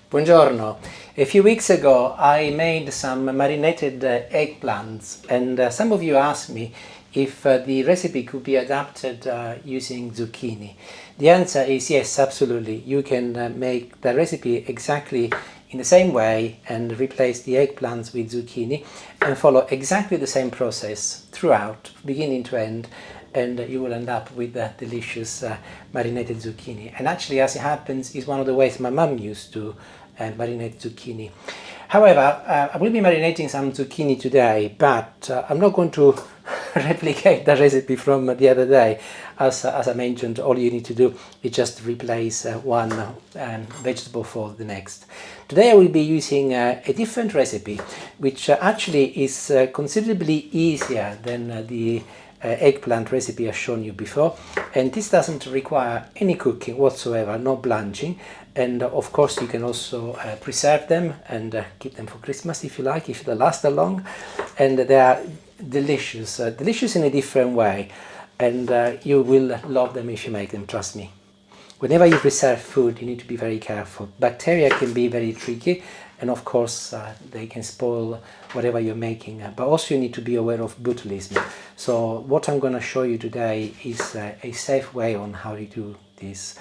Buongiorno. A few weeks ago I made some marinated eggplants, and some of you asked me if the recipe could be adapted using zucchini. The answer is yes, absolutely. You can make the recipe exactly in the same way and replace the eggplants with zucchini and follow exactly the same process throughout, beginning to end, and you will end up with a delicious marinated zucchini. And actually, as it happens, is one of the ways my mum used to marinate zucchini. However, I will be marinating some zucchini today, but I'm not going to replicate the recipe from the other day. As I mentioned, all you need to do is just replace one vegetable for the next. Today I will be using a different recipe, which actually is considerably easier than the eggplant recipe I've shown you before, and this doesn't require any cooking whatsoever, no blanching, and of course you can also preserve them and keep them for Christmas if you like, if they last that long, and they are delicious, delicious in a different way, and you will love them if you make them, trust me. Whenever you preserve food, you need to be very careful. Bacteria can be very tricky, and of course they can spoil whatever you're making, but also you need to be aware of botulism. So what I'm going to show you today is a safe way on how to do this.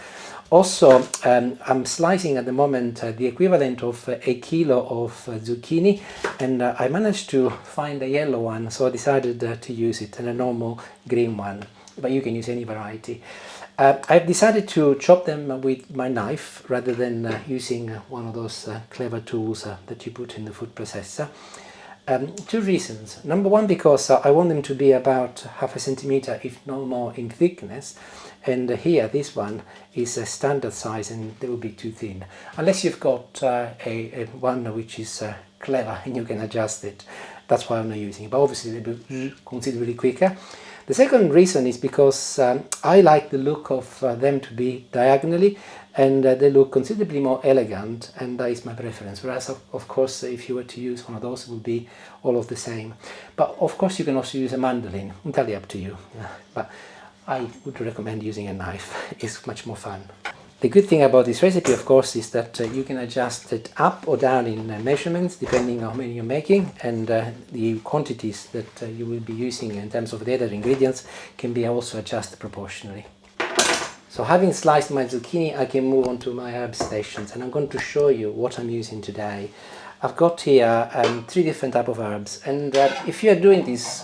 Also, I'm slicing at the moment the equivalent of a kilo of zucchini, and I managed to find a yellow one, so I decided to use it, and a normal green one, but you can use any variety. I've decided to chop them with my knife rather than using one of those clever tools that you put in the food processor. Two reasons. Number one, because I want them to be about half a centimeter, if no more, in thickness. And here, this one is a standard size, and they will be too thin. Unless you've got a one which is clever and you can adjust it. That's why I'm not using it. But obviously, they'll be considerably quicker. The second reason is because I like the look of them to be diagonally, and they look considerably more elegant, and that is my preference. Whereas, of course, if you were to use one of those, it would be all of the same. But of course, you can also use a mandolin, entirely up to you. But I would recommend using a knife. It's much more fun. The good thing about this recipe, of course, is that you can adjust it up or down in measurements depending on how many you're making, and the quantities that you will be using in terms of the other ingredients can be also adjusted proportionally. So having sliced my zucchini, I can move on to my herb stations, and I'm going to show you what I'm using today. I've got here three different types of herbs, and if you're doing this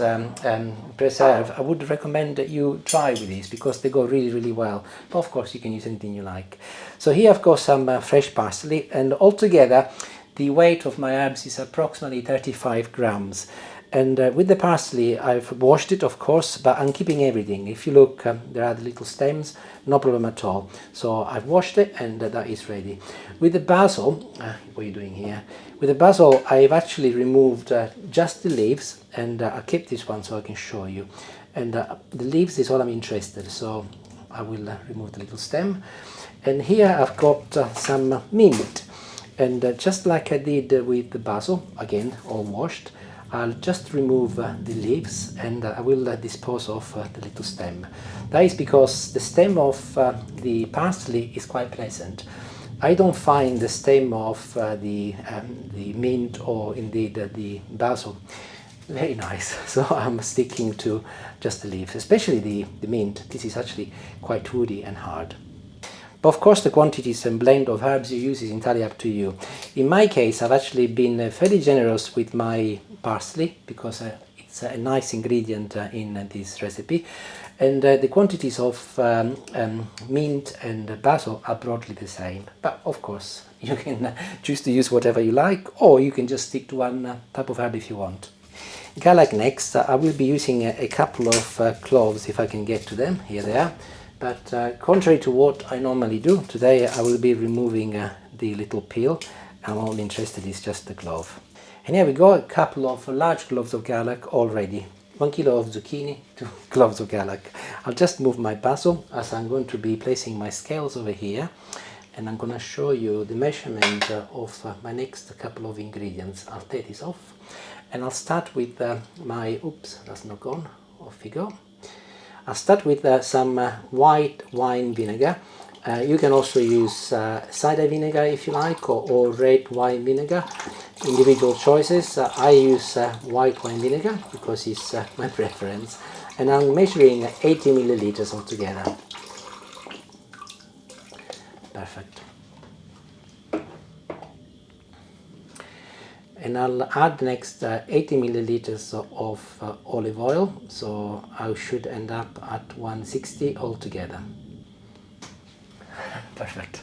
preserve, I would recommend that you try with these because they go really well. But of course you can use anything you like. So here I've got some fresh parsley, and altogether the weight of my herbs is approximately 35 grams. And with the parsley, I've washed it, of course, but I'm keeping everything. If you look, there are the little stems, no problem at all. So I've washed it, and that is ready. With the basil, what are you doing here? With the basil, I've actually removed just the leaves, and I kept this one so I can show you. And the leaves is all I'm interested, so I will remove the little stem. And here I've got some mint, and just like I did with the basil, again, all washed, I'll just remove the leaves, and I will dispose of the little stem. That is because the stem of the parsley is quite pleasant. I don't find the stem of the mint or indeed the basil very nice, so I'm sticking to just the leaves, especially the mint. This is actually quite woody and hard. But of course the quantities and blend of herbs you use is entirely up to you. In my case, I've actually been fairly generous with my parsley because it's a nice ingredient in this recipe, and the quantities of mint and basil are broadly the same. But of course you can choose to use whatever you like, or you can just stick to one type of herb if you want. Garlic next. I will be using a couple of cloves if I can get to them. Here they are. But contrary to what I normally do, today I will be removing the little peel. I'm only interested is just the clove. And here we go, a couple of large cloves of garlic already. 1 kilo of zucchini, 2 cloves of garlic. I'll just move my basil as I'm going to be placing my scales over here. And I'm going to show you the measurement of my next couple of ingredients. I'll take this off. And I'll start with my, oops, that's not gone, off we go. I'll start with some white wine vinegar, You can also use cider vinegar if you like, or red wine vinegar, individual choices. I use white wine vinegar because it's my preference, and I'm measuring 80 milliliters altogether. Perfect. And I'll add next 80 milliliters of olive oil, so I should end up at 160 altogether. Perfect.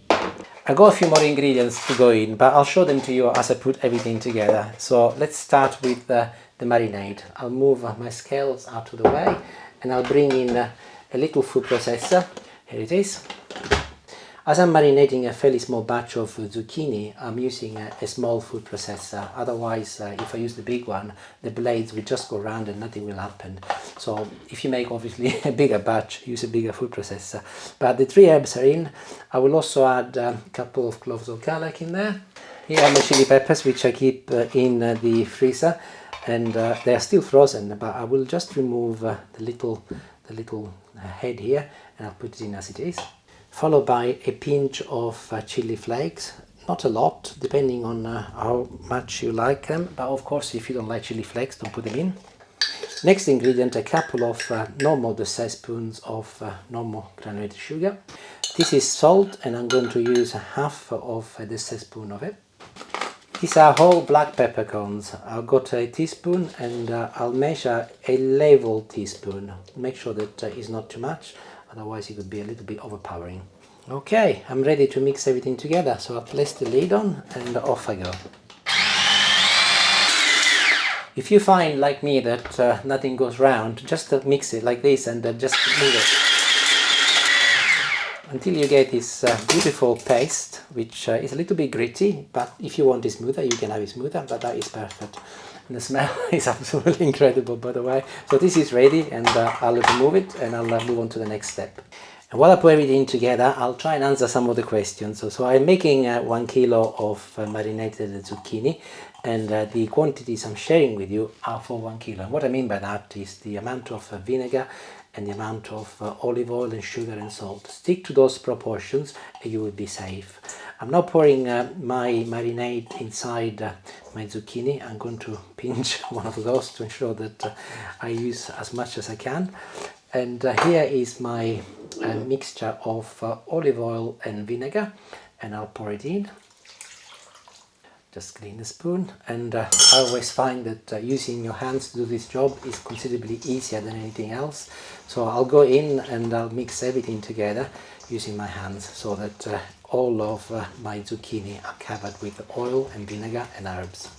I got a few more ingredients to go in, but I'll show them to you as I put everything together. So let's start with the marinade. I'll move my scales out of the way, and I'll bring in a little food processor. Here it is. As I'm marinating a fairly small batch of zucchini, I'm using a small food processor. Otherwise, if I use the big one, the blades will just go around and nothing will happen. So if you make obviously a bigger batch, use a bigger food processor. But the 3 herbs are in. I will also add a couple of cloves of garlic in there. Here are my chili peppers, which I keep in the freezer, and they are still frozen, but I will just remove the little head here, and I'll put it in as it is. Followed by a pinch of chili flakes, not a lot, depending on how much you like them, but of course if you don't like chili flakes, don't put them in. Next ingredient, a couple of normal dessert spoons of normal granulated sugar. This is salt, and I'm going to use half of a dessert spoon of it. These are whole black peppercorns. I've got a teaspoon, and I'll measure a level teaspoon. Make sure that it's not too much, otherwise it could be a little bit overpowering. Okay, I'm ready to mix everything together, so I'll place the lid on and off I go. If you find, like me, that nothing goes round, just mix it like this and just move it until you get this beautiful paste, which is a little bit gritty, but if you want it smoother, you can have it smoother, but that is perfect. And the smell is absolutely incredible, by the way. So this is ready, and I'll remove it and I'll move on to the next step. And while I put everything together, I'll try and answer some of the questions. So I'm making 1 kilo of marinated zucchini, and the quantities I'm sharing with you are for 1 kilo. And what I mean by that is the amount of vinegar and the amount of olive oil and sugar and salt. Stick to those proportions and you will be safe. I'm now pouring my marinade inside my zucchini. I'm going to pinch one of those to ensure that I use as much as I can. And here is my mixture of olive oil and vinegar, and I'll pour it in. Just clean the spoon, and I always find that using your hands to do this job is considerably easier than anything else. So I'll go in and I'll mix everything together using my hands, so that all of my zucchini are covered with oil and vinegar and herbs.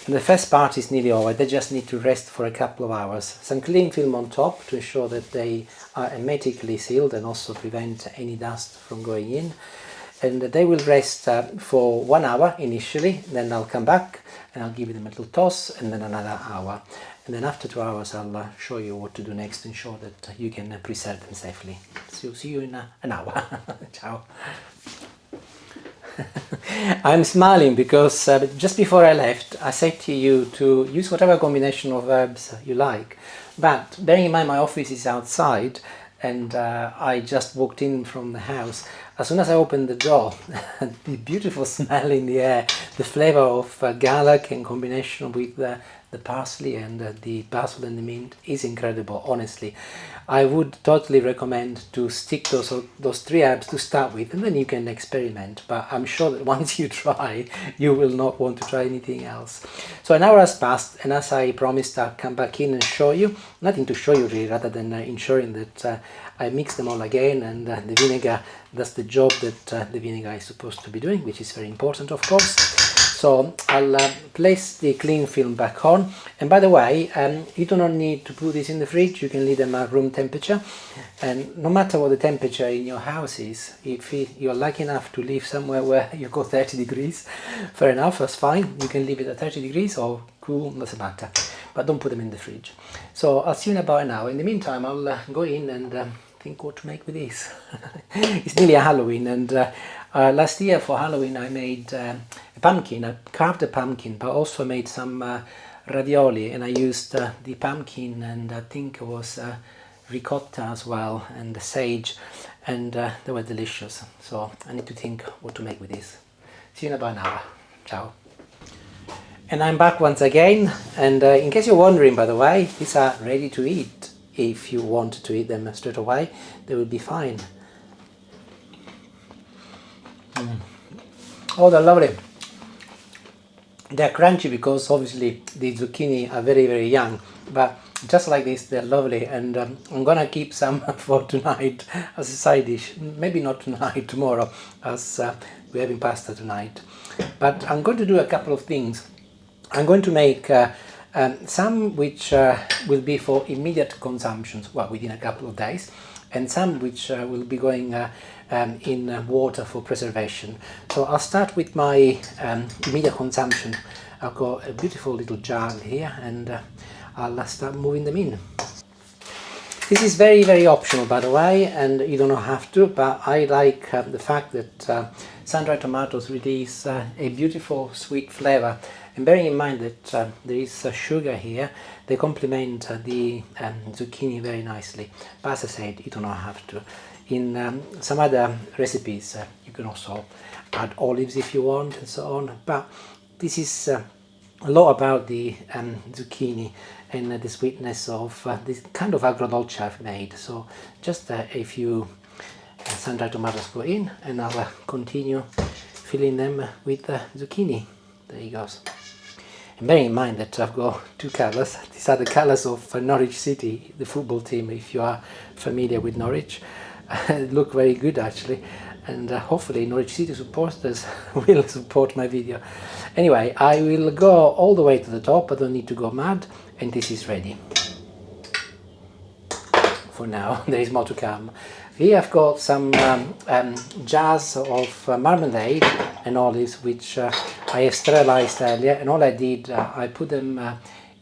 And the first part is nearly over. They just need to rest for a couple of hours. Some cling film on top to ensure that they are hermetically sealed and also prevent any dust from going in. And they will rest for 1 hour initially, then I'll come back and I'll give them a little toss, and then another hour. And then after 2 hours I'll show you what to do next to ensure that you can preserve them safely. So see you in an hour. Ciao. I'm smiling because just before I left I said to you to use whatever combination of herbs you like, but bearing in mind my office is outside and I just walked in from the house. As soon as I opened the door, the beautiful smell in the air, the flavour of garlic in combination with the parsley and the basil and the mint is incredible, honestly. I would totally recommend to stick those 3 herbs to start with, and then you can experiment. But I'm sure that once you try, you will not want to try anything else. So an hour has passed, and as I promised, I'll come back in and show you. Nothing to show you really, rather than ensuring that I mix them all again, and the vinegar does the job that the vinegar is supposed to be doing, which is very important, of course. So I'll place the cling film back on, and by the way, you do not need to put this in the fridge. You can leave them at room temperature, and no matter what the temperature in your house is, if you're lucky enough to live somewhere where you go 30 degrees, fair enough, that's fine. You can leave it at 30 degrees or cool, doesn't matter, but don't put them in the fridge. So I'll see you in about an hour. In the meantime, I'll go in and think what to make with this. It's nearly a Halloween, and last year for Halloween I made a pumpkin. I carved a pumpkin, but also made some ravioli, and I used the pumpkin, and I think it was ricotta as well, and the sage, and they were delicious. So I need to think what to make with this. See you in about an hour. Ciao. And I'm back once again, and in case you're wondering, by the way, these are ready to eat. If you want to eat them straight away, they will be fine. Oh, they're lovely. They're crunchy because obviously the zucchini are very, very young, but just like this, they're lovely, and I'm gonna keep some for tonight as a side dish. Maybe not tonight, tomorrow, as we're having pasta tonight. But I'm going to do a couple of things. I'm going to make some which will be for immediate consumption, well, within a couple of days, and some which will be going in water for preservation. So I'll start with my immediate consumption. I've got a beautiful little jar here, and I'll start moving them in. This is very, very optional, by the way, and you don't have to, but I like the fact that sun-dried tomatoes release a beautiful sweet flavour. And bearing in mind that there is sugar here, they complement the zucchini very nicely. But as I said, you don't have to. In some other recipes, you can also add olives if you want, and so on. But this is a lot about the zucchini and the sweetness of this kind of agrodolce I've made. So just a few sun-dried tomatoes go in, and I'll continue filling them with zucchini. There he goes. And bearing in mind that I've got two colours. These are the colours of Norwich City, the football team, if you are familiar with Norwich. They look very good actually, and hopefully Norwich City supporters will support my video. Anyway, I will go all the way to the top. I don't need to go mad, and this is ready. For now, there is more to come. Here I've got some jars of marmalade and olives, which I have sterilized earlier, and all I did, I put them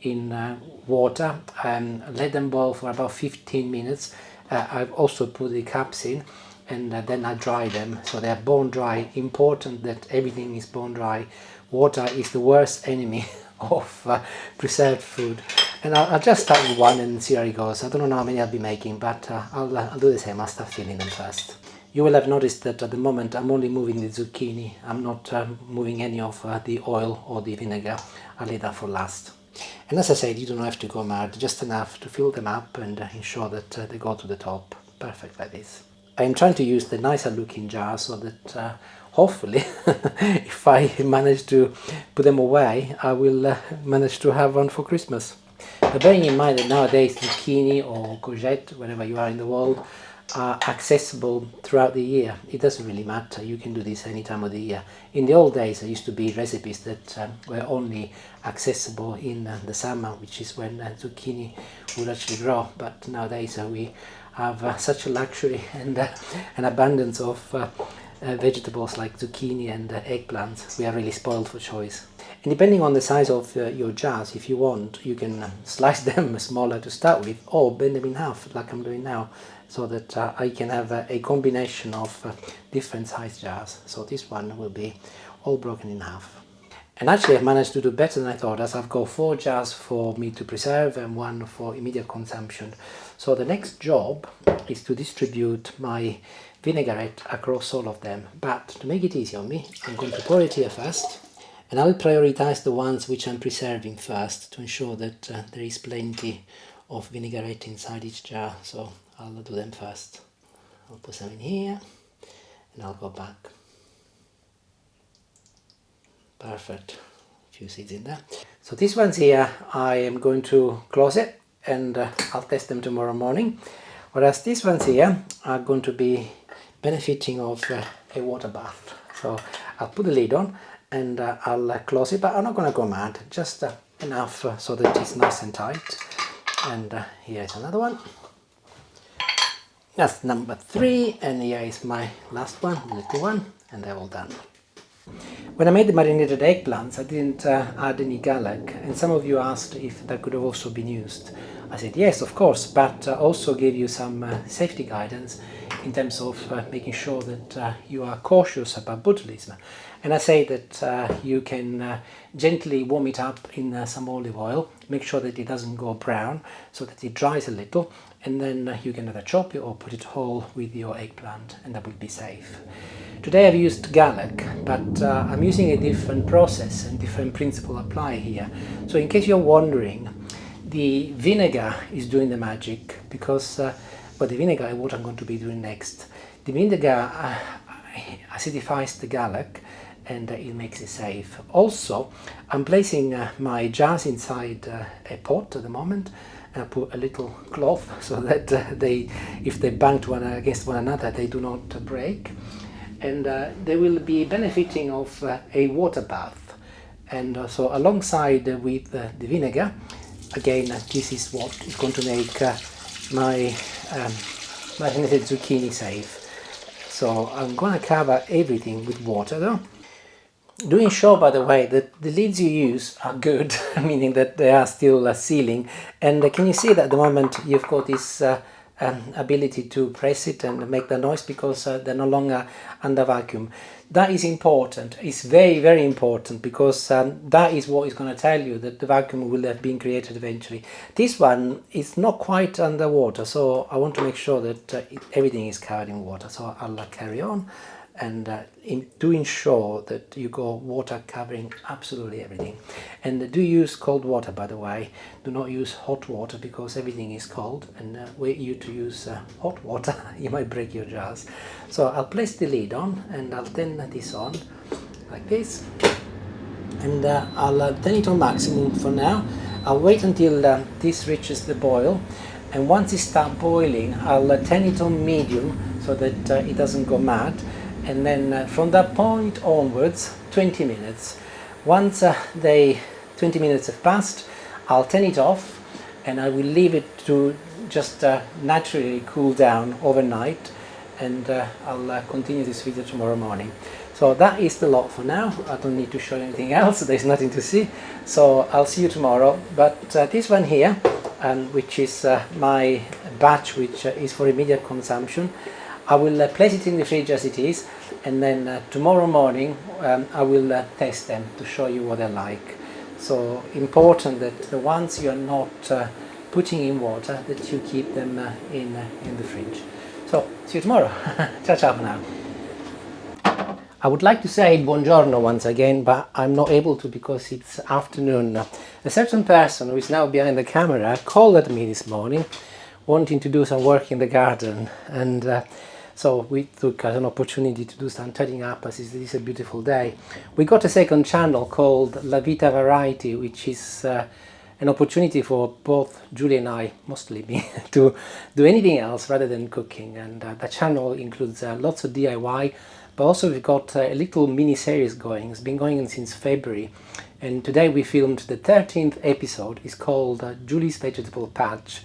in water and let them boil for about 15 minutes. I've also put the caps in, and then I dry them, so they are bone dry. Important that everything is bone dry. Water is the worst enemy of preserved food. And I'll just start with one and see how it goes. I don't know how many I'll be making, but I'll do the same. I'll start filling them first. You will have noticed that at the moment I'm only moving the zucchini. I'm not moving any of the oil or the vinegar. I'll leave that for last. And as I said, you don't have to go mad, just enough to fill them up and ensure that they go to the top. Perfect like this. I am trying to use the nicer looking jar so that hopefully if I manage to put them away, I will manage to have one for Christmas. But bearing in mind that nowadays zucchini or courgette, wherever you are in the world, are accessible throughout the year. It doesn't really matter, you can do this any time of the year. In the old days there used to be recipes that were only accessible in the summer, which is when zucchini would actually grow, but nowadays we have such a luxury and an abundance of vegetables like zucchini and eggplants. We are really spoiled for choice. And depending on the size of your jars, if you want, you can slice them smaller to start with, or bend them in half like I'm doing now, so that I can have a combination of different size jars. So this one will be all broken in half. And actually I've managed to do better than I thought, as I've got 4 jars for me to preserve and 1 for immediate consumption. So the next job is to distribute my vinaigrette across all of them. But to make it easy on me, I'm going to pour it here first, and I'll prioritize the ones which I'm preserving first to ensure that there is plenty of vinaigrette inside each jar. So I'll do them first. I'll put some in here and I'll go back. Perfect. A few seeds in there. So these ones here, I am going to close it and I'll test them tomorrow morning. Whereas these ones here are going to be benefiting of a water bath. So I'll put the lid on and I'll close it, but I'm not going to go mad, just enough so that it's nice and tight. And here's another one. That's number 3, and here is my last one, the little one, and they're all done. When I made the marinated eggplants, I didn't add any garlic, and some of you asked if that could have also been used. I said yes, of course, but also gave you some safety guidance in terms of making sure that you are cautious about botulism. And I say that you can gently warm it up in some olive oil, make sure that it doesn't go brown, so that it dries a little, and then you can either chop it or put it whole with your eggplant, and that will be safe. Today I've used garlic, but I'm using a different process and different principle apply here. So in case you're wondering, the vinegar is doing the magic, because the vinegar is what I'm going to be doing next. The vinegar acidifies the garlic, and it makes it safe. Also, I'm placing my jars inside a pot at the moment, and I put a little cloth so that if they bang against one another, they do not break. And they will be benefiting of a water bath. And so alongside with the vinegar, again, this is what is going to make my marinated zucchini safe. So I'm going to cover everything with water though. Doing sure, by the way, that the lids you use are good, meaning that they are still sealing. And can you see that at the moment you've got this ability to press it and make the noise, because they're no longer under vacuum. That is important. It's very, very important, because that is what is going to tell you that the vacuum will have been created eventually. This one is not quite underwater, so I want to make sure that everything is covered in water. So I'll carry on, and to ensure that you go water covering absolutely everything. And do use cold water, by the way. Do not use hot water, because everything is cold, and were you to use hot water, you might break your jars. So I'll place the lid on, and I'll turn this on like this, and I'll turn it on maximum for now. I'll wait until this reaches the boil, and once it starts boiling, I'll turn it on medium so that it doesn't go mad. And then from that point onwards, 20 minutes. Once 20 minutes have passed, I'll turn it off, and I will leave it to just naturally cool down overnight, and I'll continue this video tomorrow morning. So that is the lot for now. I don't need to show you anything else, there's nothing to see. So I'll see you tomorrow. But this one here, which is my batch, which is for immediate consumption, I will place it in the fridge as it is, and then tomorrow morning I will test them to show you what they're like. So important that the ones you're not putting in water, that you keep them in the fridge. So see you tomorrow. Ciao ciao for now. I would like to say buongiorno once again, but I'm not able to because it's afternoon. A certain person who is now behind the camera called me this morning wanting to do some work in the garden, and so we took as an opportunity to do some tidying up, as it is a beautiful day. We got a second channel called La Vita Variety, which is an opportunity for both Julie and I, mostly me, to do anything else rather than cooking. And the channel includes lots of DIY, but also we've got a little mini series going. It's been going on since February, and today we filmed the 13th episode. It's called Julie's Vegetable Patch.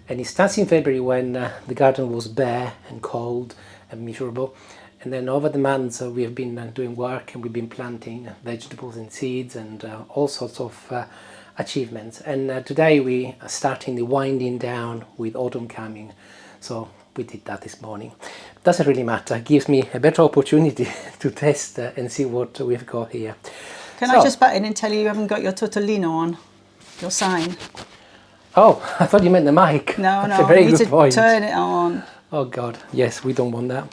And it starts in February when the garden was bare and cold and miserable. And then over the months we have been doing work, and we've been planting vegetables and seeds and all sorts of achievements. And today we are starting the winding down with autumn coming. So we did that this morning. Doesn't really matter. It gives me a better opportunity to test and see what we've got here. Can I just butt in and tell you haven't got your Tortellino on? Your sign. Oh, I thought you meant the mic. No, That's a very good point. Turn it on. Oh God, yes, we don't want that.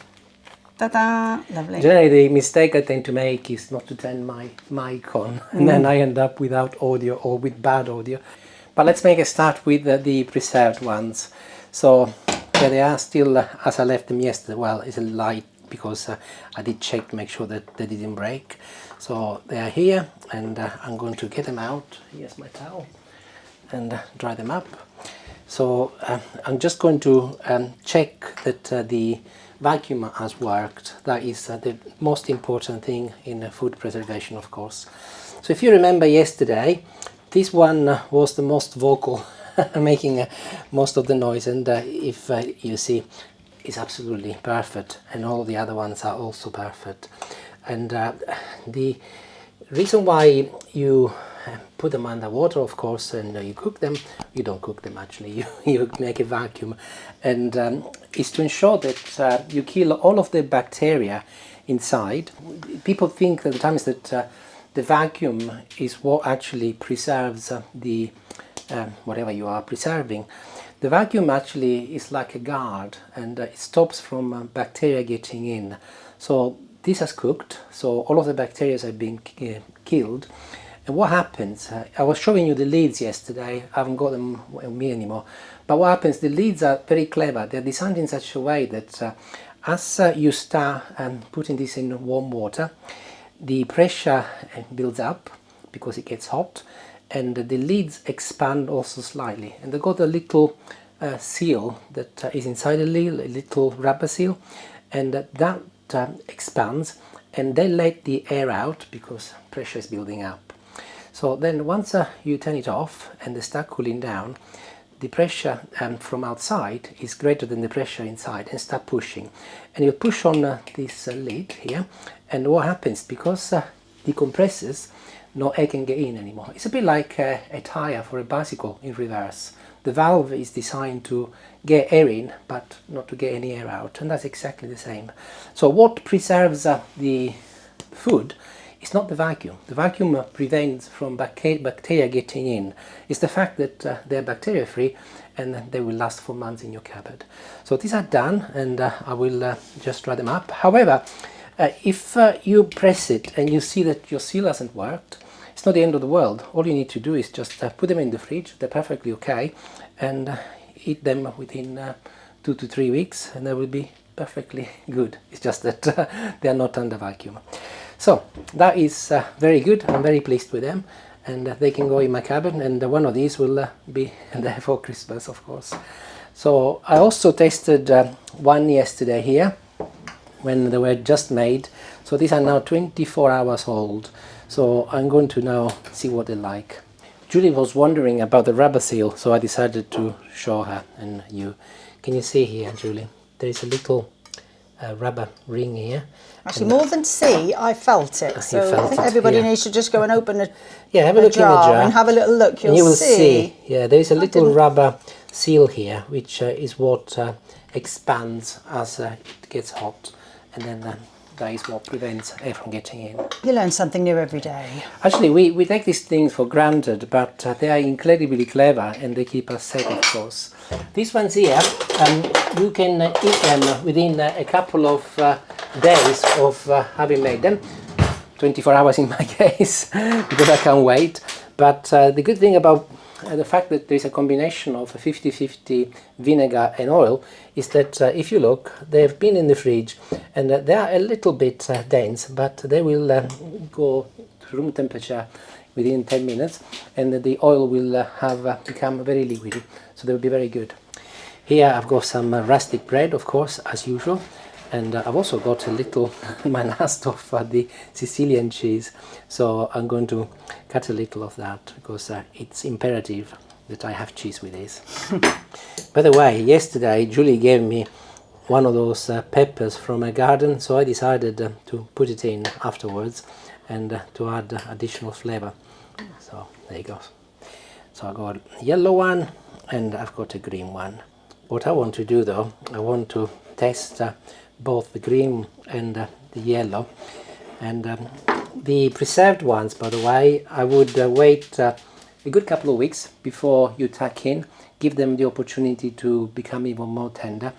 Ta-da! Lovely. Generally, the mistake I tend to make is not to turn my mic on, and then I end up without audio or with bad audio. But let's make a start with the preserved ones. So here they are, still as I left them yesterday. Well, it's a light because I did check to make sure that they didn't break. So they are here, and I'm going to get them out. Here's my towel. And dry them up. So I'm just going to check that the vacuum has worked. That is the most important thing in food preservation, of course. So if you remember yesterday, this one was the most vocal, making most of the noise, and if you see, it's absolutely perfect, and all the other ones are also perfect. And the reason why you put them under water, of course, and you cook them. You don't cook them actually, you make a vacuum, and it's to ensure that you kill all of the bacteria inside. People think at times that the vacuum is what actually preserves the whatever you are preserving. The vacuum actually is like a guard, and it stops from bacteria getting in. So this has cooked, so all of the bacteria have been killed. And what happens, I was showing you the lids yesterday, I haven't got them with me anymore, but what happens, the lids are very clever. They're designed in such a way that as you start putting this in warm water, the pressure builds up because it gets hot, and the lids expand also slightly, and they've got a little seal that is inside the lid, a little rubber seal, and that expands, and they let the air out because pressure is building up. So then once you turn it off and they start cooling down, the pressure from outside is greater than the pressure inside, and start pushing, and you push on this lid here, and what happens, because the compressors, no air can get in anymore. It's a bit like a tire for a bicycle in reverse. The valve is designed to get air in, but not to get any air out, and that's exactly the same. So what preserves the food is not the vacuum. The vacuum prevents from bacteria getting in. It's the fact that they're bacteria free, and they will last for months in your cupboard. So these are done, and I will just dry them up. However, if you press it and you see that your seal hasn't worked, it's not the end of the world. All you need to do is just put them in the fridge. They're perfectly okay, and eat them within 2 to 3 weeks, and they will be perfectly good. It's just that they are not under vacuum. So that is very good. I'm very pleased with them, and they can go in my cupboard, and one of these will be there for Christmas, of course. So I also tasted one yesterday here when they were just made. So these are now 24 hours old. So I'm going to now see what they're like. Julie was wondering about the rubber seal, so I decided to show her and you. Can you see here, Julie? There is a little rubber ring here. Actually, more than see, I felt it. So I think everybody needs to just go and open have a look in the jar and have a little look. You will see. Yeah, there is a little rubber seal here, which is what expands as it gets hot, and then that is what prevents air from getting in. You learn something new every day. Actually, we take these things for granted, but they are incredibly clever, and they keep us safe, of course. These ones here, you can eat them within a couple of days of having made them. 24 hours in my case, because I can't wait. But the good thing about the fact that there is a combination of 50-50 vinegar and oil is that if you look, they've been in the fridge, and they are a little bit dense, but they will go to room temperature within 10 minutes, and the oil will have become very liquidy, so they will be very good. Here I've got some rustic bread, of course, as usual, and I've also got a little my last of the Sicilian cheese, so I'm going to cut a little of that because it's imperative that I have cheese with this. By the way, yesterday Julie gave me one of those peppers from her garden, so I decided to put it in afterwards and to add additional flavour. So there you go. So I got a yellow one and I've got a green one. What I want to do though, I want to test both the green and the yellow, and the preserved ones, by the way, I would wait a good couple of weeks before you tuck in, give them the opportunity to become even more tender,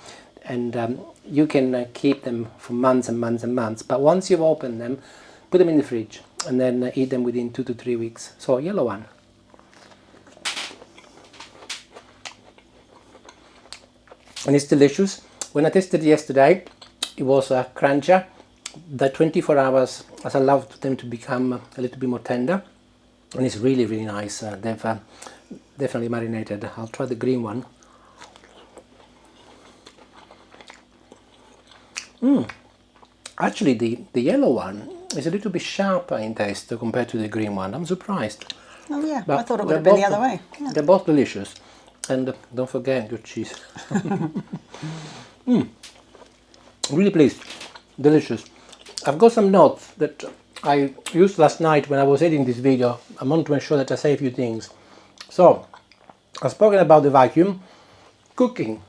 and you can keep them for months and months and months, but once you've opened them, put them in the fridge and then eat them within 2 to 3 weeks. So yellow one. And it's delicious. When I tasted it yesterday, it was crunchier. The 24 hours has allowed them to become a little bit more tender, and it's really, really nice. They've definitely marinated. I'll try the green one. Actually, the yellow one is a little bit sharper in taste compared to the green one. I'm surprised. Oh yeah, But I thought it would have been the other way. Yeah. They're both delicious. And don't forget good cheese. Really pleased. Delicious. I've got some notes that I used last night when I was editing this video. I want to ensure that I say a few things. So, I've spoken about the vacuum, cooking.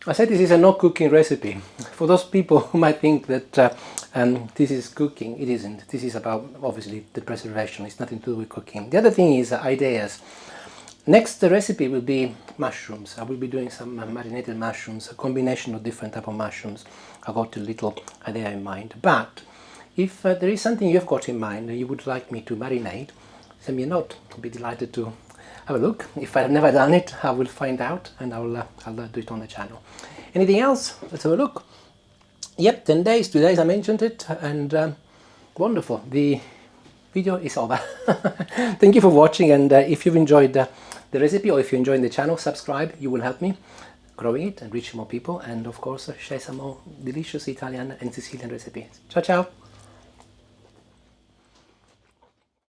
I said this is a no cooking recipe. For those people who might think that this is cooking, it isn't. This is about, obviously, the preservation. It's nothing to do with cooking. The other thing is ideas. Next recipe will be mushrooms. I will be doing some marinated mushrooms, a combination of different type of mushrooms. I've got a little idea in mind. But if there is something you've got in mind that you would like me to marinate, send me a note. I'll be delighted to have a look. If I've never done it, I will find out and I'll do it on the channel. Anything else? Let's have a look. Yep, 10 days, 2 days I mentioned it, and wonderful. The video is over. Thank you for watching, and if you've enjoyed the recipe, or if you're enjoying the channel, subscribe. You will help me growing it and reaching more people, and of course share some more delicious Italian and Sicilian recipes. Ciao ciao!